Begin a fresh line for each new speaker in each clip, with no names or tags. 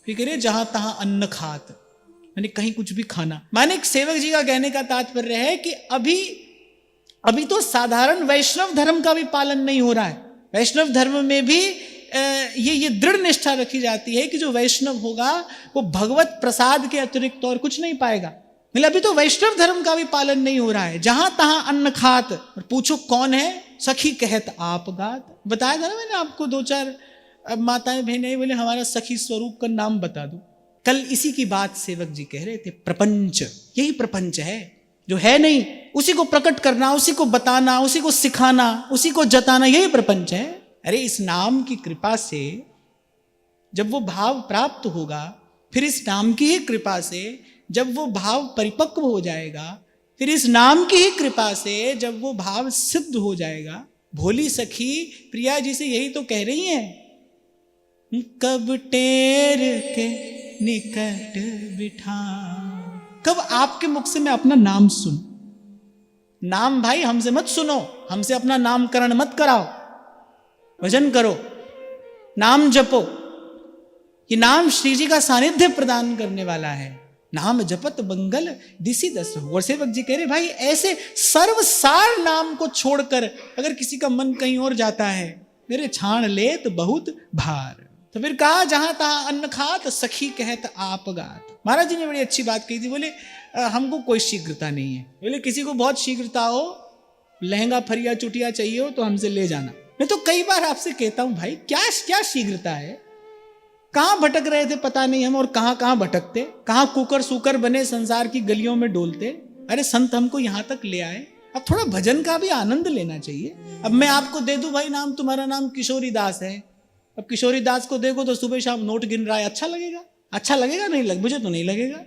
फिर कह रहे जहां तहां अन्न खात, यानी कहीं कुछ भी खाना। माने एक सेवक जी का कहने का तात्पर्य है कि अभी तो साधारण वैष्णव धर्म का भी पालन नहीं हो रहा है। वैष्णव धर्म में भी ये दृढ़ निष्ठा रखी जाती है कि जो वैष्णव होगा वो भगवत प्रसाद के अतिरिक्त और कुछ नहीं पाएगा। मतलब अभी तो वैष्णव धर्म का भी पालन नहीं हो रहा है। जहां तहां अन्न खात, और पूछो कौन है, सखी कहत आप गात। बताया था ना मैंने आपको, 2-4 माताएं बहनें बोले हमारा सखी स्वरूप का नाम बता दो। कल इसी की बात सेवक जी कह रहे थे। प्रपंच, यही प्रपंच है। जो है नहीं उसी को प्रकट करना, उसी को बताना, उसी को सिखाना, उसी को जताना, यही प्रपंच है। अरे इस नाम की कृपा से जब वो भाव प्राप्त होगा, फिर इस नाम की ही कृपा से जब वो भाव परिपक्व हो जाएगा, फिर इस नाम की ही कृपा से जब वो भाव सिद्ध हो जाएगा। भोली सखी प्रिया जी से यही तो कह रही हैं, कब टेर के निकट बिठा। कब आपके मुख से मैं अपना नाम सुन। नाम भाई हमसे मत सुनो, हमसे अपना नामकरण मत कराओ। भजन करो, नाम जपो। ये नाम श्री जी का सानिध्य प्रदान करने वाला है। नाम जपत मंगल दिसी दस हो। और सेवक जी कह रहे भाई ऐसे सर्वसार नाम को छोड़कर अगर किसी का मन कहीं और जाता है, मेरे छाण लेत बहुत भार। तो फिर कहा जहां तहां अन्न खात, सखी कहत आप गात। महाराज जी ने बड़ी अच्छी बात कही थी। बोले हमको कोई शीघ्रता नहीं है। बोले किसी को बहुत शीघ्रता हो, लहंगा फरिया चुटिया चाहिए हो तो हमसे ले जाना। मैं तो कई बार आपसे कहता हूं भाई क्या शीघ्रता है। कहां भटक रहे थे पता नहीं हम, और कहां भटकते, कहां कुकर सुकर बने संसार की गलियों में डोलते। अरे संत हमको यहां तक ले आए, अब थोड़ा भजन का भी आनंद लेना चाहिए। अब मैं आपको दे दूं भाई नाम, तुम्हारा नाम किशोरी दास है। अब किशोरी दास को देखो तो सुबह शाम नोट गिन रहा है, अच्छा लगेगा? अच्छा लगेगा? नहीं लग, मुझे तो नहीं लगेगा।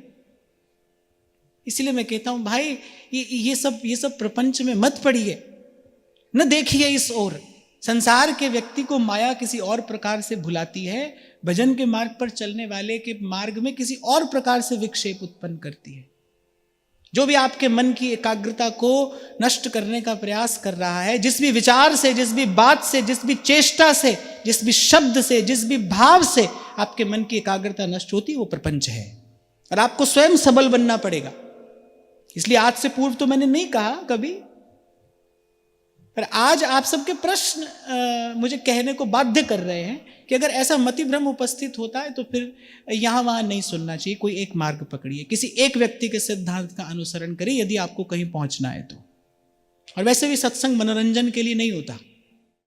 इसलिए मैं कहता हूं भाई ये सब प्रपंच में मत पड़िए, न देखिए इस ओर। संसार के व्यक्ति को माया किसी और प्रकार से भुलाती है, भजन के मार्ग पर चलने वाले के मार्ग में किसी और प्रकार से विक्षेप उत्पन्न करती है। जो भी आपके मन की एकाग्रता को नष्ट करने का प्रयास कर रहा है, जिस भी विचार से, जिस भी बात से, जिस भी चेष्टा से, जिस भी शब्द से, जिस भी भाव से आपके मन की एकाग्रता नष्ट होती है, वो प्रपंच है। और आपको स्वयं सबल बनना पड़ेगा। इसलिए आज से पूर्व तो मैंने नहीं कहा कभी, पर आज आप सबके प्रश्न मुझे कहने को बाध्य कर रहे हैं कि अगर ऐसा मतिभ्रम उपस्थित होता है तो फिर यहां वहां नहीं सुनना चाहिए। कोई एक मार्ग पकड़िए, किसी एक व्यक्ति के सिद्धांत का अनुसरण करिए यदि आपको कहीं पहुंचना है तो। और वैसे भी सत्संग मनोरंजन के लिए नहीं होता।